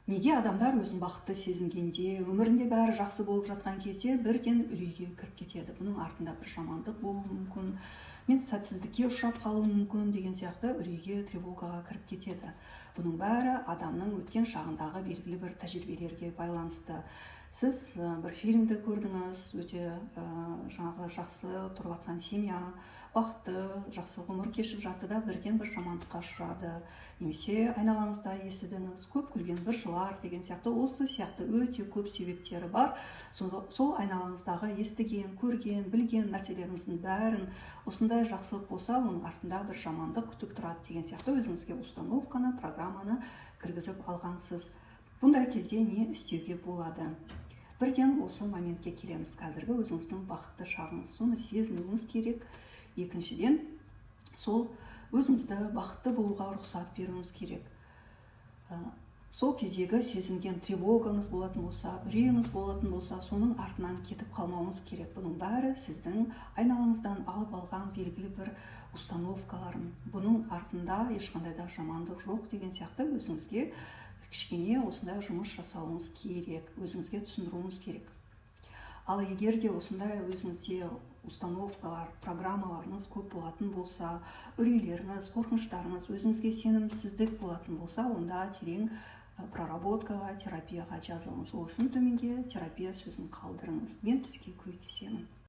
Неге адамдар өзін бақытты сезінгенде, өмірінде бәрі жақсы болып жатқан кезде бірден үрейге кіріп кетеді? Бұның артында бір жамандық болуы мүмкін, мен сәтсіздікке ұшырап қалуым мүмкін деген сияқты үрейге, тревогаға кіріп кетеді. Бұның бәрі адамның өткен шағындағы белгілі бір тәжірибелерге байланысты. Сіз бір фильмді көрдіңіз, өте жаңағы жақсы тұрып жатқан семья, бақытты, жақсы ғұмыр кешіп жатты да бірден бір жамандыққа ұшырады. Немесе айналаңызда естідіңіз, көп күлген бір жылар деген сияқты, осы сияқты өте көп себептері бар. Сол айналаңыздағы естіген, көрген, білген нәрселеріңіздің бәрін осындай жақсылық болса, оның артында бір жамандық күтіп тұрады деген сияқты өзіңізге установканы, программаны кіргізіп алғансыз. Бұндай кезде не істеуге болады? Бірден осы моментке келеміз. Қазіргі өзіңіздің бақытты шағыңыз, соны сезінуіңіз керек. Екіншіден, сол өзіңізді бақытты болуға рұқсат беруіңіз керек. Сол кездегі сезінген тревогаңыз болатын болса, үрейіңіз болатын болса, соның артынан кетіп қалмауыңыз керек. Бұның бәрі сіздің айналаңыздан алып алған белгілі бір установкаларым. Бұның артында ешқандай да жамандық жоқ деген сияқты өзіңізге кішкене осындай жұмыс жасауыңыз керек, өзіңізге түсіндіруіңіз керек. Ал егер де осындай өзіңізде установкалар, программаларыңыз көп болатын болса, үрейлеріңіз, қорқыныштарыңыз, өзіңізге сенімсіздік болатын болса, онда терең проработкаға, терапияға жазылыңыз. Ол үшін төменге терапия сөзін қалдырыңыз. Мен сізге көмектесемін.